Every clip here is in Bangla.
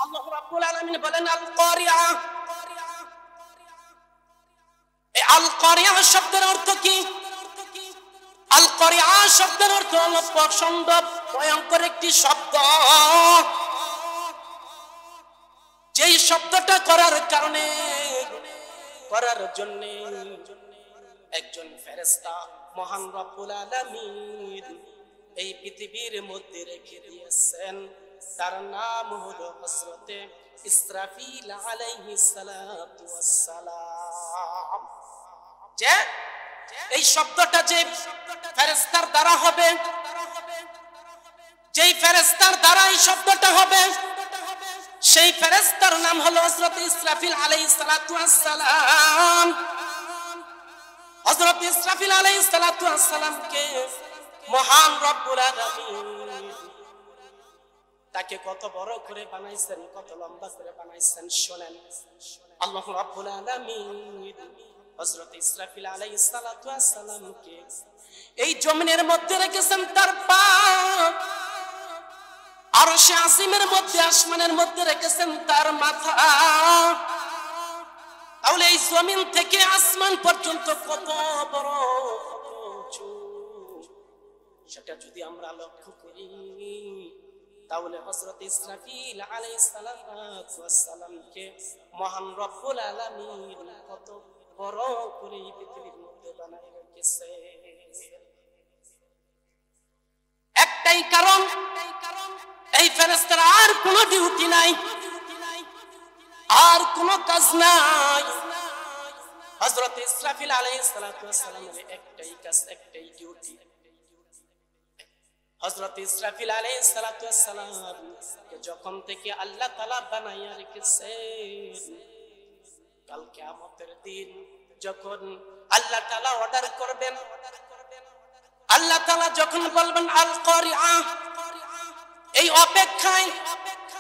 আল্লাহ রাব্বুল আলামিন বলেন আল কারিয়া। এই আল কারিয়া শব্দের অর্থ কি? আল কারিয়া শব্দের অর্থ হলো প্রচন্ড ভয়ঙ্কর একটি শব্দ, যেই শব্দটা করার কারণে করার জন্য একজন ফেরেশতা মহান রব্বুল আলামিন এই পৃথিবীর মধ্যে রেখে দিয়েছেন। তার নাম হলো হযরতে ইসরাফিল আলাইহিস সালাতু ওয়াস সালাম। যে এই শব্দটা যে ফেরেশতার দ্বারা হবে, যেই ফেরেশতার দ্বারা এই শব্দটা হবে, সেই ফেরেশতার নাম হলো হযরত ইসরাফিল আলাইহিস সালাতু ওয়াস সালাম। হযরত ইসরাফিল আলাইহিস সালাতু ওয়াস সালামকে মহান রব্বুল আলামিন তাকে কত বড় করে বানাইছেন, কত লম্বা করে বানাইছেন শুনেন। আল্লাহ রাব্বুল আলামিন হযরত ইসরাফিল আলাইহিস সালাতু ওয়াস সালামকে এই জমিনের মধ্যে রেখেছেন তার পা, আরশে আসিমের মধ্যে আসমানের মধ্যে রেখেছেন তার মাথা। তাহলে এই জমিন থেকে আসমান পর্যন্ত কত বড়, কত উঁচু, সেটা যদি আমরা লক্ষ্য করি তাহলে হযরত ইসরাফিল আলাইহিস সালামকে মহান রব্বুল আলামিন কত বড় করে পৃথিবীর মধ্যে বানায় রেখেছে। একটাই কারণ, এই ফেরেশতার আর কোনো ডিউটি নাই, আর কোনো কাজ নাই। হযরত ইসরাফিল আলাইহিস সালামের একটাই কাজ, একটাই ডিউটি। হযরত ইসরাফিল আলাইহিস সালাম যখন থেকে আল্লাহ তাআলা বানাইয়া রেখেছেন, কাল কিয়ামতের দিন যখন আল্লাহ তাআলা অর্ডার করবেন, আল্লাহ তাআলা যখন বলবেন আল কারিয়া, এই অপেক্ষায়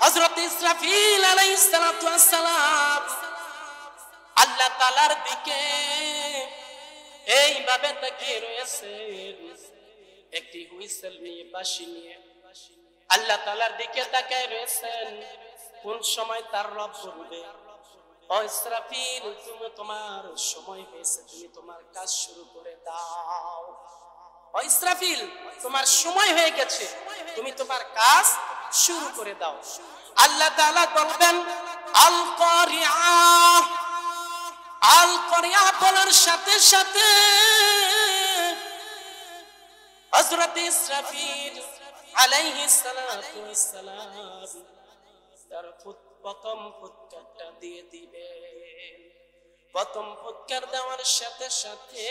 হযরত ইসরাফিল আলাইহিস সালাম আল্লাহ তাআলার দিকে এইভাবে তাকিয়ে রয়েছেন, একটি হুইসেল নিয়ে, বাঁশি নিয়ে আল্লাহ তাআলার দিকে তাকিয়ে রয়েছেন। কোন সময় তার রব বলবে, ও ইসরাফিল তুমি তোমার সময় হয়েছে, তুমি তোমার কাজ শুরু করে দাও। ও ইসরাফিল তোমার সময় হয়ে গেছে, তুমি তোমার কাজ শুরু করে দাও। আল্লাহ তাআলা বলবেন আল কারিয়া। আল কারিয়া বলার সাথে সাথে হযরত ইসরাফিল আলাইহিস সালাতু ওয়াস সালাম তার প্রথম ফুৎকারটা দিয়ে দিবেন। প্রথম ফুৎকার দেওয়ার সাথে সাথে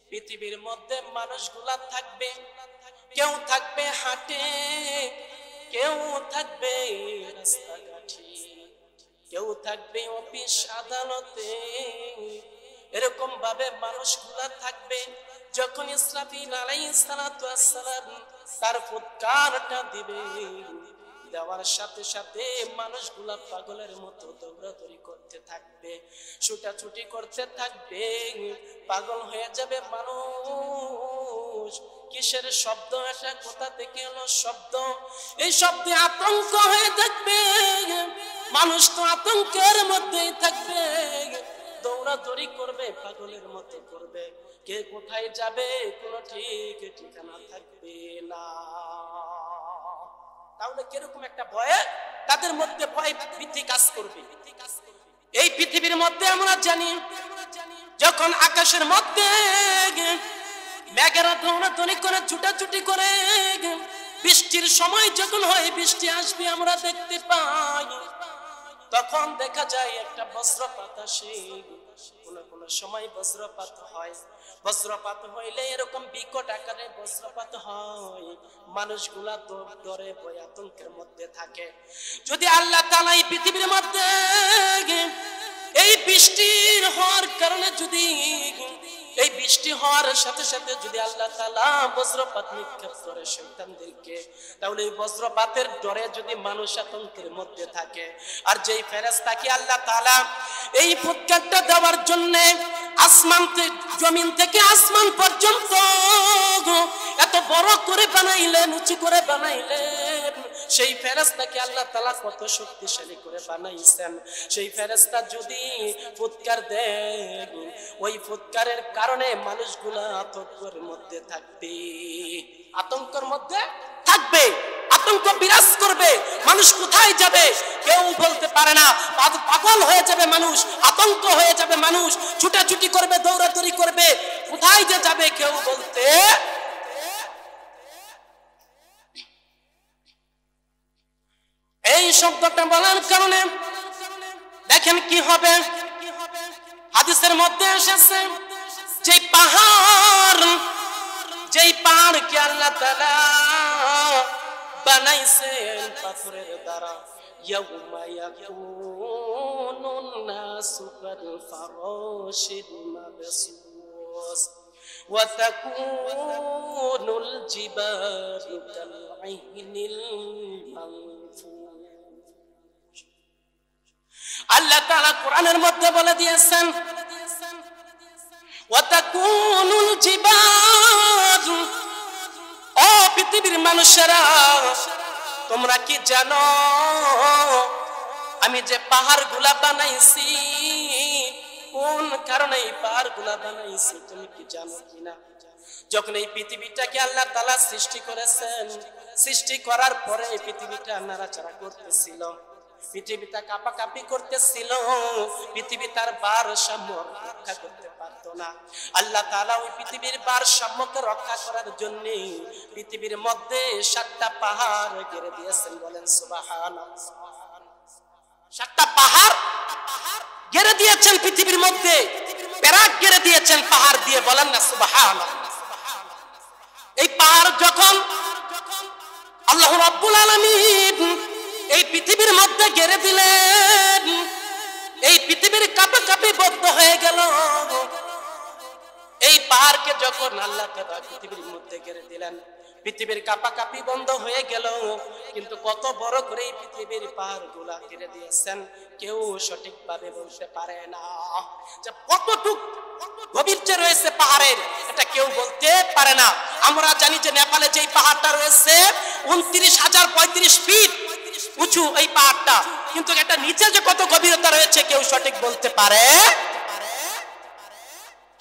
পৃথিবীর মধ্যে মানুষগুলা থাকবে, কেউ থাকবে হাটে, কেউ থাকবে রাস্তাঘাটে, কেউ থাকবে অফিস আদালতে, এরকম ভাবে মানুষগুলা থাকবে। যখন ইসরাফিল আলাইহিস সালাম তার ফুৎকারটা দিবে, দেওয়ার সাথে সাথে মানুষগুলা পাগলের মতো দৌড়াদৌড়ি করতে থাকবে, ছুটাছুটি করতে থাকবে, পাগল হয়ে যাবে মানুষ। কিসের শব্দ এটা, কোথা থেকে এলো শব্দ? এই শব্দে আতঙ্ক হয়ে থাকবে মানুষ, তো আতঙ্কের মধ্যেই থাকবে, দৌড়াদৌড়ি করবে, পাগলের মতো করবে, কে কোথায় যাবে কোনো ঠিক ঠিকানা থাকবে না। তাহলে কিরকম একটা ভয়ে তাদের মধ্যে ভয় ভীতি কাজ করবে। এই পৃথিবীর মধ্যে আমরা জানি, যখন আকাশের মধ্যে মেঘেরা দৌড়াদৌড়ি করে, ছুটাছুটি করে, বৃষ্টির সময় যখন হয়, বৃষ্টি আসবে আমরা দেখতে পাই, তখন দেখা যায় একটা বজ্রপাত আসে। কোন সময় বজ্রপাত হয়, বজ্রপাত হইলে এরকম বিকট আকারে বজ্রপাত হয়, মানুষগুলা ডরে ভয় আতঙ্কের মধ্যে থাকে। যদি আল্লাহ তাআলা এই পৃথিবীর মধ্যে এই বৃষ্টির হওয়ার কারণে, যদি এই বৃষ্টি হওয়ার সাথে সাথে যদি আল্লাহ তাআলা বজ্রপাত নিক্ষেপ করে শয়তানদেরকে, তাহলে এই বজ্রপাতের ডরে যদি মানুষ আতঙ্কের মধ্যে থাকে, আর যেই ফেরেশতাকে আল্লাহ তাআলা এই ফুৎকারটা দেওয়ার জন্য আসমান থেকে, জমিন থেকে আসমান পর্যন্ত এত বড় করে বানাইলেন, উঁচু করে বানাইলেন, সেই ফেরেশতাকে আল্লাহ তাআলা কত শক্তিশালী করে বানাইছেন। সেই ফেরেশতা যদি ফুৎকার দেয়, ওই ফুৎকারের কারণে মানুষগুলা আতঙ্কের মধ্যে থাকবে, আতঙ্কের মধ্যে থাকবে, আতঙ্ক বিরাজ করবে। মানুষ কোথায় যাবে কেউ বলতে পারে না, পাগল হয়ে যাবে মানুষ, আতঙ্ক হয়ে যাবে মানুষ, ছুটাছুটি করবে, দৌড়াদৌড়ি করবে, কোথায় যে যাবে কেউ বলতে। এই শব্দটা বলার কারণে দেখেন কি হবে। হাদিসের মধ্যে এসেছে যেই পাহাড়কে আল্লাহ তাআলা বানাইছেন পাথরের দ্বারা, ইয়াউমা ইয়াকুনুন নাসু কাল ফারাশিল মাবসুস ওয়া তাকুনুল জিবালু কাল আইনিল মানফুস। আল্লাহ তাআলা কোরআনের মধ্যে বলে দিয়েছেন ওয়া তাকুনুল জিবাল, ও পৃথিবীর মানুষেরা তোমরা কি জানো আমি যে পাহাড়গুলা বানাইছি কোন কারণে এই পাহাড়গুলা বানাইছি তুমি কি জানো কিনা? যখন এই পৃথিবীটাকে আল্লাহ তাআলা সৃষ্টি করেছেন, সৃষ্টি করার পরে এই পৃথিবীটা নাড়াচাড়া করতেছিল, পৃথিবীটা কাঁপাকাঁপি করতেছিল, পৃথিবী তার ভারসাম্য রক্ষা করতে পারতো না। আল্লাহ তাআলা ওই পৃথিবীর ভারসাম্যকে রক্ষা করার জন্য পৃথিবীর মধ্যে 7টা পাহাড় গেড়ে দিয়েছেন, বলেন সুবহানাল্লাহ। 7টা পাহাড় গেড়ে দিয়েছেন পৃথিবীর মধ্যে, পেরাক গেড়ে দিয়েছেন পাহাড় দিয়ে, বলেন না সুবহানাল্লাহ। এই পাহাড় যখন আল্লাহ রাব্বুল আলামিন এই পৃথিবীর মধ্যে গেড়ে দিলেন, এই পৃথিবীর কাঁপাকাঁপি বন্ধ হয়ে গেল। এই পাহাড়কে যখন আল্লাহ তাআলা পৃথিবীর মধ্যে গেড়ে দিলেন, পৃথিবীর কাঁপাকাঁপি বন্ধ হয়ে গেল। কিন্তু কত বড় করে এই পৃথিবীর পাহাড়গুলা গেড়ে দিয়েছেন কেউ সঠিকভাবে বলতে পারে না। যে কতটুক গভীরতা রয়েছে পাহাড়ের এটা কেউ বলতে পারে না। আমরা জানি যে নেপালে যেই পাহাড়টা রয়েছে 29,035 ফিট উঁচু এই পাহাড়টা, কিন্তু এটা নিচে যে কত গভীরতা রয়েছে কেউ সঠিক বলতে পারে।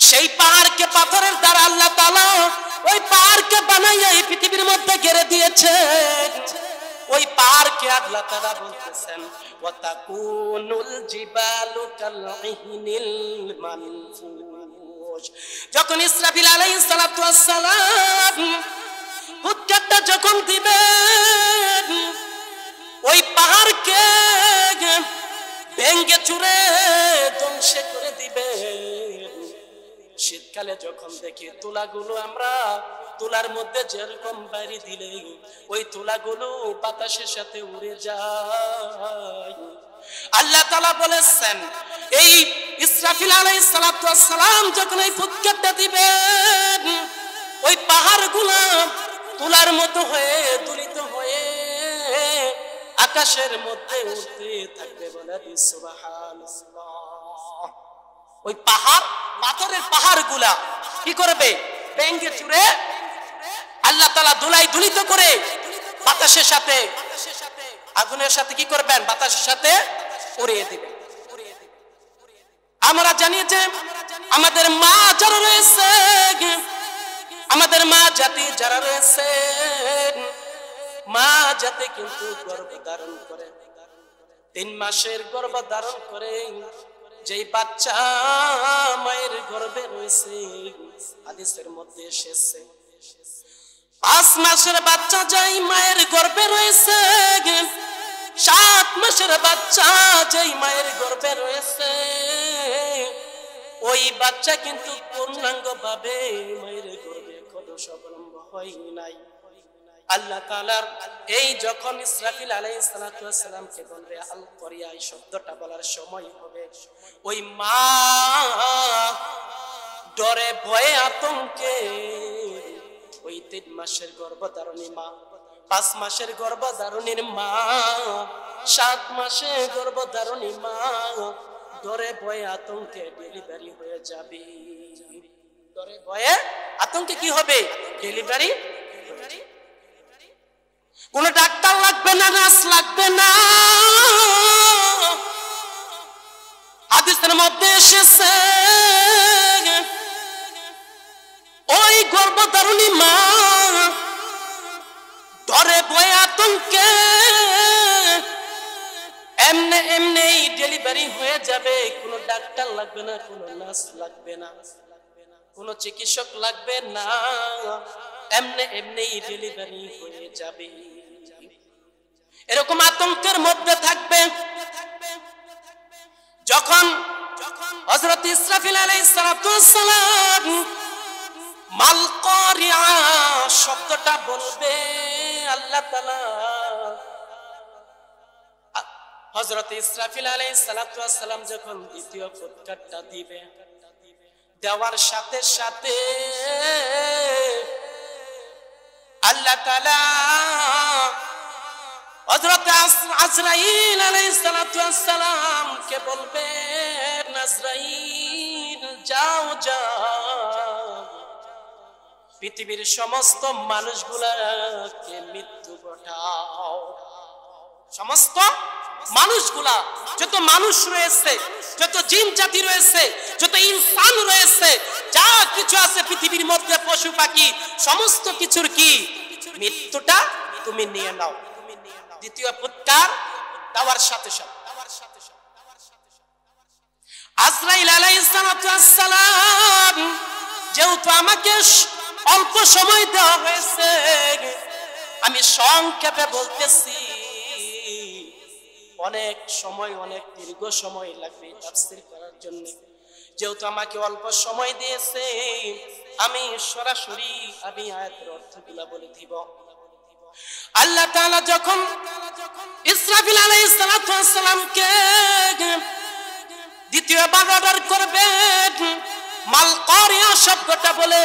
সেই পাহাড়কে পাথরের দ্বারা আল্লাহ তাআলা ওই পাহাড়কে বানাইয়া এই পৃথিবীর মধ্যে গেড়ে দিয়েছেন। ওই পাহাড়কে আল্লাহ তাআলা বলতেছেন ওয়া তাকুনুল জিবালু কাল ইহনিল মানফুস। যখন ইসরাফিল আলাইহিস সালাতু ওয়াস সালাম ফুৎকারটা যখন দিবেন, ওই পাহাড়কে ভেঙে চুরে ধ্বংস করে দিবে। শীতকালে যখন দেখি তুলাগুলো, আমরা তুলার মধ্যে যেরকম বাড়ি দিলে ওই তুলাগুলো বাতাসের সাথে উড়ে যায়। আল্লাহ তাআলা বলেছেন এই ইসরাফিল আলাইহিস সালাতু ওয়াস সালাম যখন এই ফুৎকারটা দিবেন, ওই পাহাড়গুলো তুলার মতো হয়ে দুলিত হয়ে আকাশের মধ্যে উঠতে থাকবে, বলে সুবহানাল্লাহ। ওই পাহাড়, পাথরের পাহাড়গুলা কি করবে? ভেঙে চুরে আল্লাহ তাআলা দুলাই দুলিত করে বাতাসের সাথে, আগুনের সাথে কি করবেন? বাতাসের সাথে উড়িয়ে দিবেন। আমরা জানি যে আমাদের মা যারা রয়েছে, আমাদের মা জাতি যারা রয়েছে, মা জাতি কিন্তু গর্ভ ধারণ করে, 3 মাসের গর্ভ ধারণ করে। যেই বাচ্চা মায়ের গর্ভে রয়েছে, হাদিসের মধ্যে এসেছে 5 মাসের বাচ্চা যেই মায়ের গর্ভে রয়েছে, 7 মাসের বাচ্চা যেই মায়ের গর্ভে রয়েছে, ওই বাচ্চা কিন্তু পূর্ণাঙ্গ ভাবে মায়ের গর্ভে কলস অবলম্ব হয় নাই। আল্লাহ তাআলার এই যখন ইসরাফিল আলাইহিস সালাতু ওয়াস সালামকে বলবে আল করিয়া, এই শব্দটা বলার সময় হবে, ওই মা ডরে ভয়ে আতঙ্কে ওই 3 মাসের গর্ভধারণী মা, 5 মাসের গর্ভধারণীর মা, 7 মাসে গর্ভধারণী মা ডরে ভয়ে আতঙ্কে ডেলিভারি হয়ে যাবে। ডরে ভয়ে আতঙ্কে কি হবে? ডেলিভারি। কোনো ডাক্তার লাগবে না, নার্স লাগবে না। হাদিসের মধ্যে এসেছে ওই গর্ভধারিণী মা ডরে ভয়ে আতঙ্কে এমনি এমনি ডেলিভারি হয়ে যাবে। কোনো ডাক্তার লাগবে না, কোনো নার্স লাগবে না, কোনো চিকিৎসক লাগবে না, এমনি এমনি ডেলিভারি হয়ে যাবে। এরকম আতঙ্কের মধ্যে থাকবে। যখন হযরত ইসরাফিল আলাইহিস সালাম মাল কারিআ শব্দটা বলবে, আল্লাহ তাআলা হযরত ইসরাফিল আলাইহিস সালাম যখন দ্বিতীয় ফুৎকারটা দিবে, দেওয়ার সাথে সাথে আল্লাহ তাআলা হযরত আজরাইল আলাইহিস সালাম কে বলবে, আজরাইল যাও যাও পৃথিবীর সমস্ত মানুষগুলাকে মৃত্যু ঘটাও। সমস্ত মানুষগুলা, যত মানুষ রয়েছে, যত জিন জাতি রয়েছে, যত ইনসান রয়েছে, যা কিছু আছে পৃথিবীর মধ্যে, পশু পাখি, সমস্ত কিছুর কি মৃত্যুটা তুমি নিয়ে নাও। দ্বিতীয় ফুৎকার দেওয়ার সাথে সাথে আজরাইল আলাইহিস সালাম যেহেতু আমাকে অল্প সময় দেওয়া হয়েছে, আমি সংক্ষেপে বলতেছি, অনেক সময়, অনেক দীর্ঘ সময় লাগবে তাফসীর করার জন্য। যেহেতু আমাকে অল্প সময় দিয়েছে, আমি সরাসরি আয়াতের অর্থগুলো বলে দিব। আল্লাহ তাআলা যখন ইসরাফিল আলাইহিস সালামকে দ্বিতীয়বার অর্ডার করবেন, মাল কারিআ শব্দটা বলে,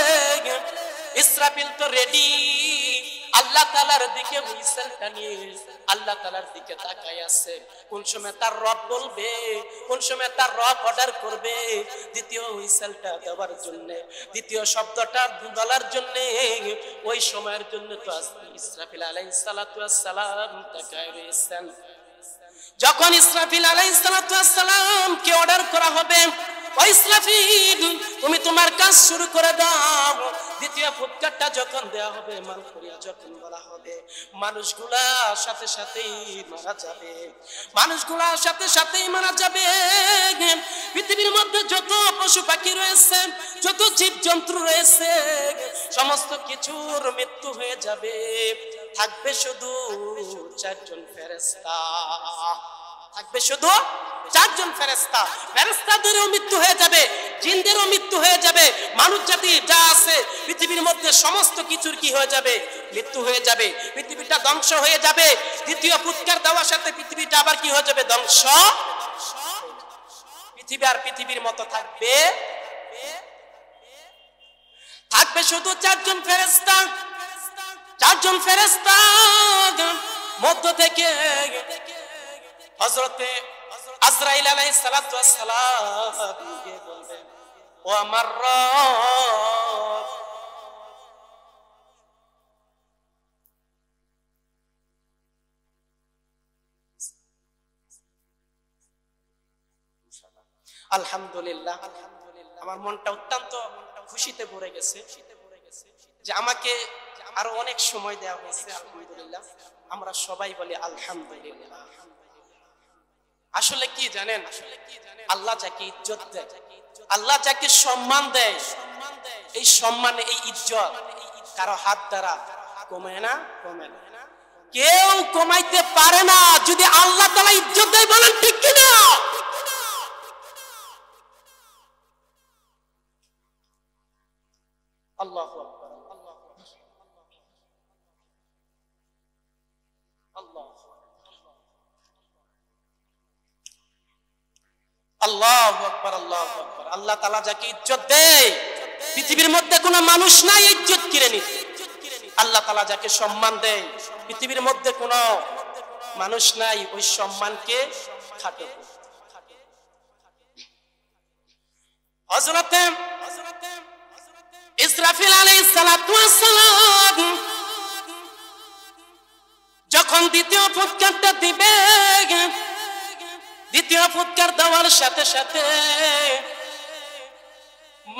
ইসরাফিল তো রেডি, আল্লাহ তাআলার দিকে হুইসেলটা নিয়ে আল্লাহ তাআলার দিকে তাকায় আছে। কোন সময় তার রব বলবে, কোন সময় তার রব অর্ডার করবে দ্বিতীয় হুইসেলটা দেওয়ার জন্য, দ্বিতীয় শব্দটা বলার জন্য, ওই সময়ের জন্য তো ইসরাফিল আলাইহিস সালাম তাকায় রয়েছেন। যখন ইসরাফিল আলাইহিস সালাম কে অর্ডার করা হবে, ও ইসরাফিল তুমি তোমার কাজ শুরু করে দাও। দ্বিতীয় ফুৎকারটা যখন দেওয়া হবে, মাল করিয়া যখন বলা হবে, মানুষগুলা সাথে সাথেই মারা যাবে, মানুষগুলা সাথে সাথেই মারা যাবে। পৃথিবীর মধ্যে যত পশু পাখি রয়েছে, যত জীব জন্তু রয়েছে, সমস্ত কিছুর মৃত্যু হয়ে যাবে। থাকবে শুধু চারজন ফেরেশতা, থাকবে শুধু চারজন ফেরেশতা। ফেরেশতাদেরও মৃত্যু হয়ে যাবে, জিনদেরও মৃত্যু হয়ে যাবে, মানুষ জাতি যা আছে পৃথিবীর মধ্যে সমস্ত কিছুর কি হয়ে যাবে, মৃত্যু হয়ে যাবে, পৃথিবীটা ধ্বংস হয়ে যাবে। দ্বিতীয় ফুৎকার দেওয়ার সাথে পৃথিবীটা আবার কি হয়ে যাবে, ধ্বংস। পৃথিবী আর পৃথিবীর মতো থাকবে, থাকবে শুধু চারজন ফেরেশতা। চারজন ফেরেশতা মধ্য থেকে হযরতে আজরাইল আলাইহিস সালাম কে বলবেন, ও আমার রব, আলহামদুলিল্লাহ, আমার মনটা অত্যন্ত খুশিতে ভরে গেছে যে আমাকে আরো অনেক সময় দেওয়া হয়েছে। আলহামদুলিল্লাহ, আমরা সবাই বলি আলহামদুলিল্লাহ। আসলে কি জানেন, আল্লাহ যাকে ইজ্জত দেয়, আল্লাহ যাকে সম্মান দেয়, এই সম্মান, এই ইজ্জত কারো হাত দ্বারা কমে না, কমে না, কেউ কমাইতে পারে না। যদি আল্লাহ তাআলা ইজ্জত দেয়, বলেন ঠিক কিনা? আল্লাহু আকবার, আল্লাহু আকবার, আল্লাহু আকবার। আল্লাহ তাআলা যাকে ইজ্জত দেয়, পৃথিবীর মধ্যে কোনো মানুষ নাই ইজ্জত কিনে নিতে। আল্লাহ তাআলা যাকে সম্মান দেয়, পৃথিবীর মধ্যে কোনো মানুষ নাই ওই সম্মানকে খাটো করতে। হযরত ইসরাফিল আলাইহিস সালাম যখন দ্বিতীয় ফুৎকারটা দিবে, দ্বিতীয় ফুৎকার দেওয়ার সাথে সাথে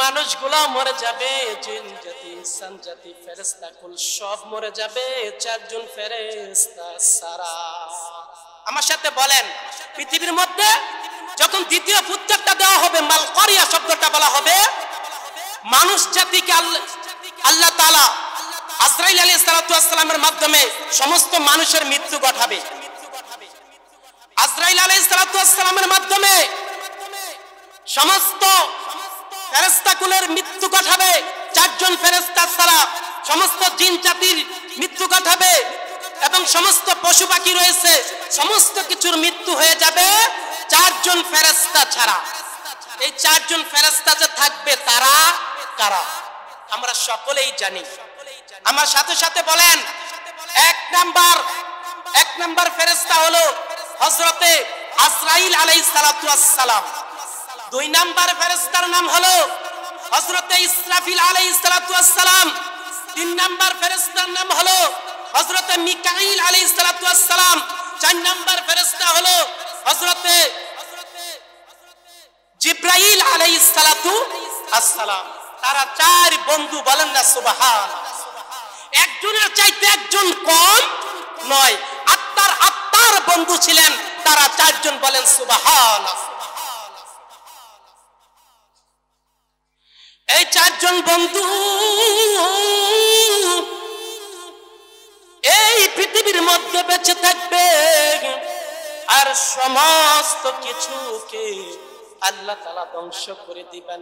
মানুষগুলা মরে যাবে, জিন জাতি, ইনসান জাতি, ফেরেশতা কুল সব মরে যাবে, চারজন ফেরেশতা ছাড়া। আমার সাথে বলেন, পৃথিবীর মধ্যে যখন দ্বিতীয় ফুৎকারটা দেওয়া হবে, মাল করিয়া শব্দটা বলা হবে, মানুষ জাতিকে আল্লাহ তাআলা আজরাইল আলাইহিস সালাতু ওয়াস সালামের মাধ্যমে সমস্ত মানুষের মৃত্যু ঘটাবে। আজরাইল আলাইহিস সালাতু ওয়াস সালামের মাধ্যমে সমস্ত ফেরেশতা কুলের মৃত্যু ঘটাবে, চারজন ফেরেশতা ছাড়া সমস্ত জিন জাতির মৃত্যু ঘটাবে, এবং সমস্ত পশু পাখি রয়েছে সমস্ত কিছুর মৃত্যু হয়ে যাবে চারজন ফেরেশতা ছাড়া। এই চারজন ফেরেশতা যে থাকবে তারা কারা আমরা সকলেই জানি। আমার সাথে সাথে বলেন, এক নাম্বার ফেরেশতা হলো হযরতে আজরাইল আলাইহিস সালাতু ওয়াস সালাম। দুই নাম্বার ফেরেশতার নাম হলো হযরতে ইসরাফিল আলাইহিস সালাতু ওয়াস সালাম। তিন নাম্বার ফেরেশতার নাম হলো হযরতে মিকাইল আলাইহিস সালাতু ওয়াস সালাম। চার নাম্বার ফেরেশতা হলো হযরতে জিবরাইল আলাইহিস সালাতু ওয়াস সালাম। তারা চার বন্ধু, বলেন না সুবহানাল্লাহ। একজনের চাইতে একজন কম নয়, আত্মার বন্ধু ছিলেন তারা চারজন, বলেন সুবহানাল্লাহ। এই চারজন বন্ধু এই পৃথিবীর মধ্যে বেঁচে থাকবে, আর সমস্ত কিছুকে আল্লাহ তাআলা ধ্বংস করে দিবেন।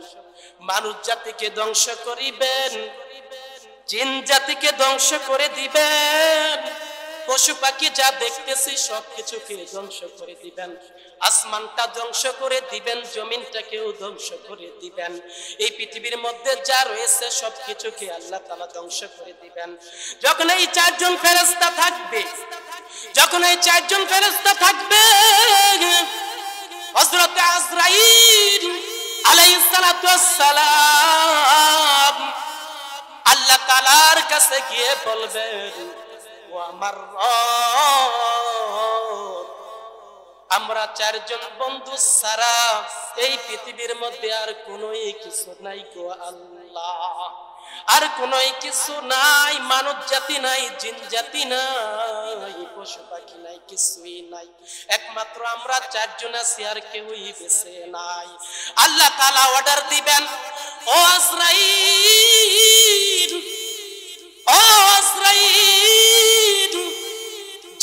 মানুষ জাতিকে ধ্বংস করিবেন, জিন জাতিকে ধ্বংস করে দিবেন, পশু পাখি যা দেখতেছি সবকিছুকে ধ্বংস করে দিবেন, আসমানটা ধ্বংস করে দিবেন, জমিনটাকেও ধ্বংস করে দিবেন। এই পৃথিবীর মধ্যে যা রয়েছে সবকিছুকে আল্লাহ তাআলা ধ্বংস করে দিবেন। যখন এই চারজন ফেরেশতা থাকবে, হযরত আজরাইল আলাইহিস সালাতু ওয়াস সালাম আল্লাহ তাআলার কাছে গিয়ে বলবেন, ও আমার রব, আমরা চারজন বন্ধু ছাড়া এই পৃথিবীর মধ্যে আর কোনোই কিছু নাই গো আল্লাহ, আর কোনোই কিছু নাই। মানব জাতি নাই, জিন জাতি নাই, পশু পাখি নাই, কিছুই নাই, একমাত্র আমরা চারজন আছি, আর কেউই বেঁচে নাই। আল্লাহ তাআলা অর্ডার দিবেন, ও আজরাইল,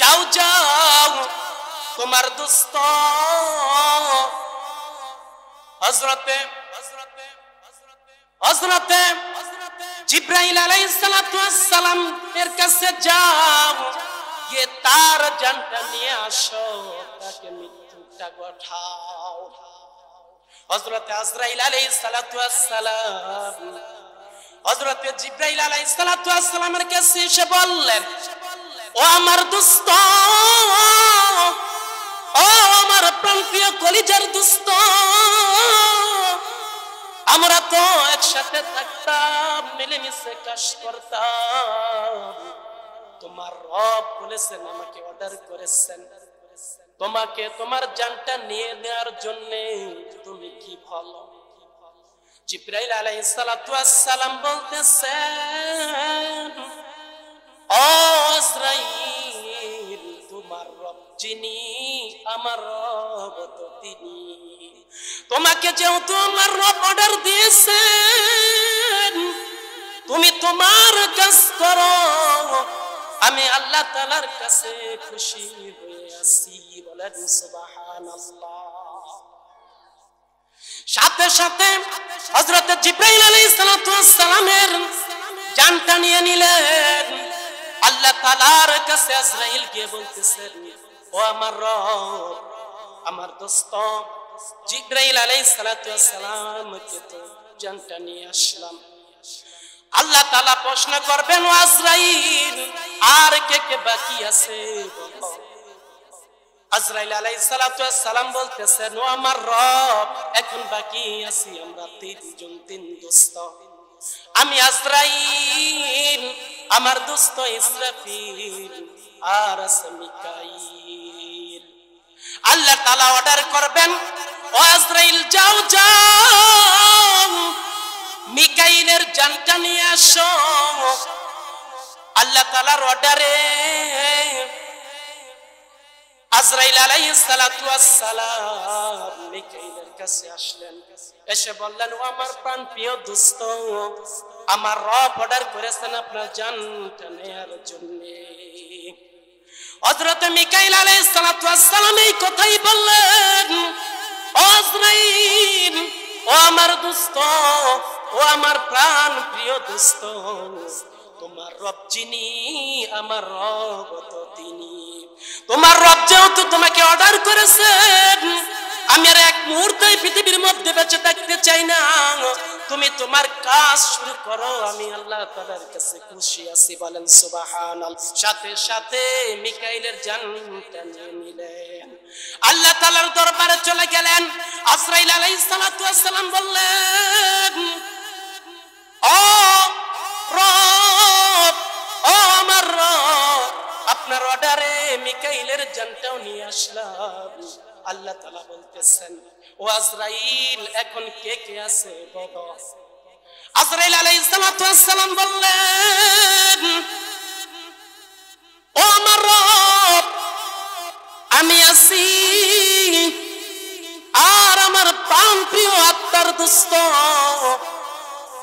যাও তোমার দোস্ত হযরতে জিবরাইল আলাইহিস সালাতু ওয়াস সালাম এর কাছে যাও, গিয়ে তার জানটা নিয়ে আসো, তাকে মৃত্যুটা ঘটাও। হযরতে আজরাইল আলাইহিস সালাতু ওয়াস সালাম হযরতে জিবরাইল আলাইহিস সালাতু ওয়াস সালামের কাছে এসে বললেন, ও আমার দোস্ত, ও আমার প্রাণপ্রিয় কলিজার দোস্ত, আমরা তো একসাথে থাকতাম, মিলেমিশে কাজ করতাম। তোমার রব বলেছেন, আমাকে অর্ডার করেছেন তোমাকে তোমার জানটা নিয়ে নেওয়ার জন্য, তুমি কি বলো? জিবরাইল আলাইহিস সালাতু ওয়াস সালাম বলতেছেন, ও আজরাইল, তোমার রব যিনি, আমার রব তো তিনি। তোমাকে যেহেতু আমার রব অর্ডার দিয়েছেন, তুমি তোমার কাজ করো, আমি আল্লাহ তাআলার কাছে খুশি হয়ে আছি, বলেন সুবহানাল্লাহ। সাথে সাথে হযরত জিবরাইল আলাইহিস সালাতু ওয়াস সালামের জানটা নিয়ে নিলেন। আল্লাহ তাআলার কাছে আজরাইল গিয়ে বলতেছেন, ও আমার রব, আমার দোস্ত জিবরাইল আলাইহিস সালাতু ওয়াস সালামকে তো জানটা নিয়ে আসলাম। আল্লাহ তাআলা প্রশ্ন করবেন, ও আজরাইল, আর কে কে বাকি আছে বলো? আজরাইল আলাইহিস সালাতু ওয়াস সালাম বলতেছেন, ও আমার রব, এখন বাকি আছি আমরা তিন দোস্ত। আমি আজরাইল, আমার দোস্ত ইসরাফিল, আর আছে মিকাইল। আল্লাহ তাআলা অর্ডার করবেন, ও আজরাইল যাও যাও মিকাইলের জানটা নিয়ে আসো। আল্লাহ তাআলার অর্ডারে আজরাইল আলাইহিস সালাতু ওয়াস সালাম মিকাইলের কাছে আসলেন, এসে বললেন, ও আমার প্রাণ প্রিয় দোস্ত, আমার রব অর্ডার করেছেন আপনার জানটা নেয়ার জন্য। হযরত মিকাইল আলাইহিস সালাতু ওয়াস সালাম এই কথাই বললেন, ও আজরাইল, ও আমার দোস্ত, ও আমার প্রাণ প্রিয় দোস্ত, তোমার রব যিনি আমার রব তো তিনি। তোমার রব যেহেতু তোমাকে অর্ডার করেছেন, আমি আর এক মুহূর্তে পৃথিবীর মধ্যে বেঁচে থাকতে চাই না, তুমি তোমার কাজ শুরু করো, আমি আল্লাহ তাআলার কাছে খুশি আছি। বলেন সুবহানাল্লাহ। সাথে সাথে মিকাইলের জানটা নিয়ে নিলেন, আল্লাহ তাআলার দরবারে চলে গেলেন। আজরাইল আলাইহিস সালাতু ওয়াস সালাম বললেন, ও রব, ও আমার রব, আপনার অর্ডারে মিকাইলের জানটাও নিয়ে আসলাম। আল্লাহ তাআলা বলতেছেন, ও আজরাইল, এখন কে কে আছে বলো। আজরাইল আলাইহিস সালাতু ওয়াস সালাম বললেন, ও আমার রব, আমি আছি আর আমার প্রাণ প্রিয় আত্মার দোস্ত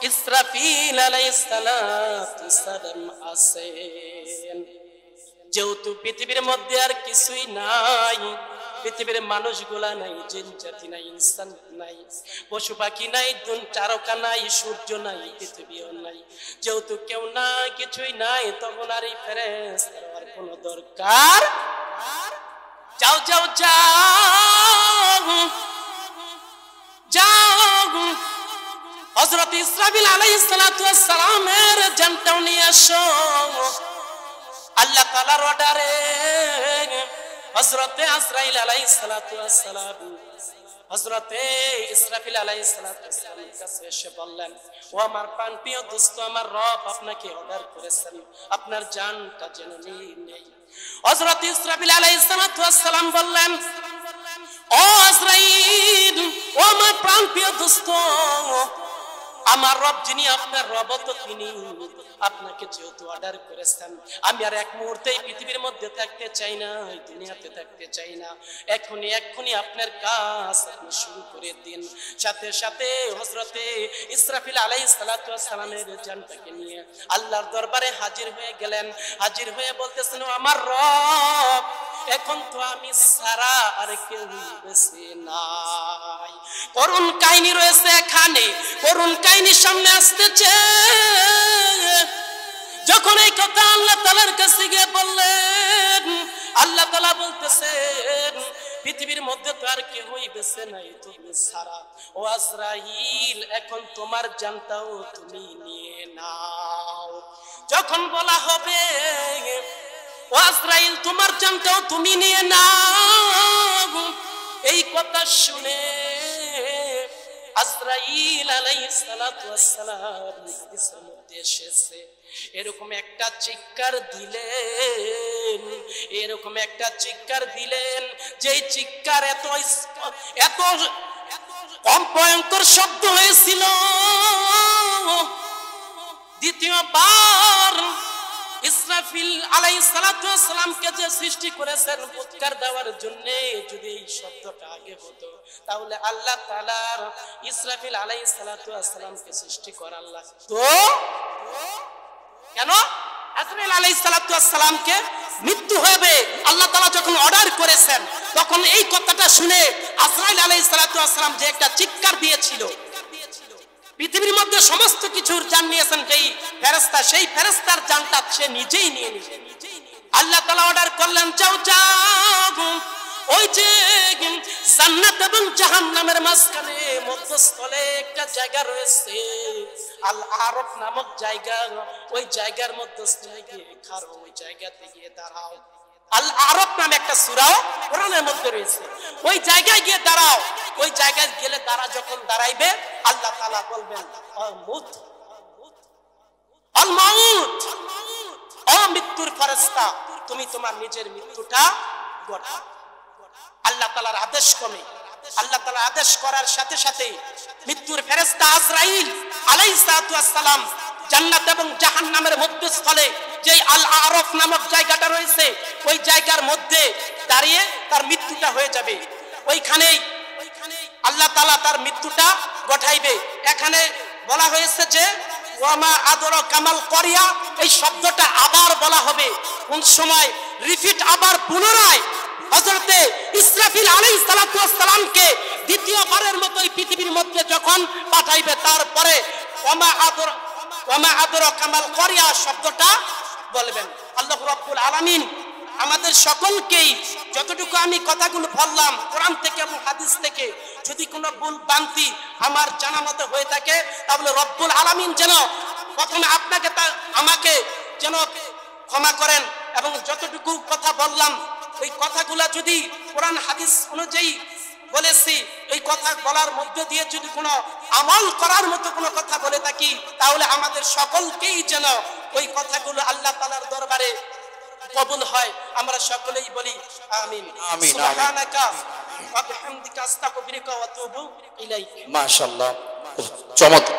ইসরাফিল আলাইহিস সালাতু সালাম আছেন। যেহেতু পৃথিবীর মধ্যে আর কিছুই নাই, পৃথিবীর মানুষগুলা নাই, জিন জাতি নাই, ইনসান নাই, পশু পাখি নাই, তারকা নাই, সূর্য নাই, পৃথিবীও নাই, যেহেতু কেউ নাই, কিছুই নাই, তখন আর এই ফেরেশতার আর কোনো দরকার। যাও যাও যাও যাও হযরত ইসরাফিল আলাইহিস সালাতু ওয়াস সালামের জানটাও নিয়ে আসো। আল্লাহ তাআলার অর্ডারে হযরত আজরাইল আলাইহিস সালাতু ওয়াস সালাম হযরত ইসরাফিল আলাইহিস সালাতু ওয়াস সালামের কাছে এসে বললেন, ও আমার প্রাণপ্রিয় দোস্ত, আমার রব আপনাকে অর্ডার করেছেন আপনার জানটা যেন নেই। হযরত ইসরাফিল আলাইহিস সালাতু ওয়াস সালাম বললেন, ও আজরাইল, ও আমার প্রাণপ্রিয় দোস্ত, আমার রব যিনি আপনার রব তো তিনি, আপনাকে যেহেতু অর্ডার করেছেন, আমি আর এক মুহূর্তে পৃথিবীর মধ্যে থাকতে চাই না, এই দুনিয়াতে থাকতে চাই না, এক্ষুনি আপনার কাজ আপনি শুরু করে দিন। সাথে সাথে হযরতে ইসরাফিল আলাইহিস সালাতু ওয়াস সালামের জানটাকে নিয়ে আল্লাহর দরবারে হাজির হয়ে গেলেন। হাজির হয়ে বলতেছেন, আমার রব, এখন তো আমি সারা আর কেউ বেঁচে নাই। করুণ কাহিনী রয়েছে এখানে, করুণ কাহিনী সামনে আসতেছে। যখন এই কথা আল্লাহ তাআলার কাছে গিয়ে বললেন, আল্লাহ তাআলা বলতেছেন, পৃথিবীর মধ্যে তো আর কেউই বেঁচে নাই, তুমি ছাড়া। ও আজরাইল, এখন তোমার জানটাও তুমি নিয়ে নাও। যখন বলা হবে, ও আজরাইল, তোমার জানটাও তুমি নিয়ে নাও, এই কথা শুনে আজরাইল আলাইহিস সালাতু ওয়াস সালাম হাদিসের মধ্যে এসেছে, এরকম একটা চিৎকার দিলেন, এরকম একটা চিৎকার দিলেন, যেই চিৎকার এত এত কম ভয়ঙ্কর শব্দ হয়েছিল। দ্বিতীয়বার ইসরাফিল আলাইহিস সালাতু ওয়াস সালামকে যে সৃষ্টি করেছেন ফুৎকার দেওয়ার জন্য, যদি এই শব্দটা আগে হতো, তাহলে আল্লাহ তাআলার ইসরাফিল আলাইহিস সালাতু ওয়াস সালামকে সৃষ্টি করার লাগতো কেন? আজরাইল আলাইহিস সালাতু ওয়াস সালামকে মৃত্যু হবে আল্লাহ তাআলা যখন অর্ডার করেছেন, তখন এই কথাটা শুনে আজরাইল আলাইহিস সালাতু ওয়াস সালাম যে একটা চিৎকার দিয়েছিল, পৃথিবীর মধ্যে সমস্ত কিছুর জান নিয়েছেন যেই ফেরেশতা, সেই ফেরেশতার জানটা সে নিজেই নিয়ে নিলেন। আল্লাহ তাআলা অর্ডার করলেন, যাও যাও, ওই যে জান্নাত এবং জাহান্নামের মাঝখানে মধ্যস্থলে একটা জায়গা রয়েছে, আল আরফ নামক জায়গা, ওই জায়গার মধ্যস্থলে গিয়ে খাড়ো, ওই জায়গাতে গিয়ে দাঁড়াও। আল আরফ নামে একটা সূরাও কোরআনের মধ্যে রয়েছে, ওই জায়গায় গিয়ে দাঁড়াও। ওই জায়গায় গেলে তারা যখন দাঁড়াইবে, আল্লাহ তাআলা বলবেন, মুত আল মাউত, ও মৃত্যুর ফেরেশতা, তুমি তোমার নিজের মৃত্যুটা ঘটাও। আল্লাহ তাআলার আদেশ ক্রমে, আল্লাহ তাআলা আদেশ করার সাথে সাথে মৃত্যুর ফেরেশতা আজরাইল আলাইহিস সালাতু ওয়াস সালাম জান্নাত এবং জাহান্নামের মধ্যস্থলে যে আল আরফ নামক জায়গাটা রয়েছে, ওই জায়গার মধ্যে দাঁড়িয়ে তার মৃত্যুটা হয়ে যাবে। ওইখানেই আল্লাহ তাআলা তার মৃত্যুটা ঘটাইবে। এখানে বলা হয়েছে যে ওয়ামা আদর কামাল করিয়া, এই শব্দটা আবার বলা হবে। কোন সময় রিপিট আবার পুনরায় হযরতে ইসরাফিল আলাইহিস সালাতু ওয়াস সালামকে দ্বিতীয়বারের মতো এই পৃথিবীর মধ্যে যখন পাঠাইবে, তারপরে ওয়ামা আদর কামাল করিয়া শব্দটা বলবেন। আল্লাহ রাব্বুল আলামিন আমাদের সকলকেই যতটুকু আমি কথাগুলো বললাম কোরআন থেকে এবং হাদিস থেকে, যদি কোনো ভুল ভ্রান্তি আমার জানা মতো হয়ে থাকে, তাহলে রব্বুল আলামিন যেন প্রথমে আপনাকে আমাকে যেন ক্ষমা করেন, এবং যতটুকু কথা বললাম ওই কথাগুলা যদি কোরআন হাদিস অনুযায়ী বলেছি, এই কথা বলার মধ্য দিয়ে যদি কোনো আমল করার মতো কোনো কথা বলে থাকি, তাহলে আমাদের সকলকেই যেন ওই কথাগুলো আল্লাহ তাআলার দরবারে কবুল হয়। আমরা সকলেই বলি আমিন। সুবহানাকা ওয়া বিহামদিকা আস্তাগফিরুকা ওয়া আতুবু ইলাইক। মাশাআল্লাহ, চমৎকার।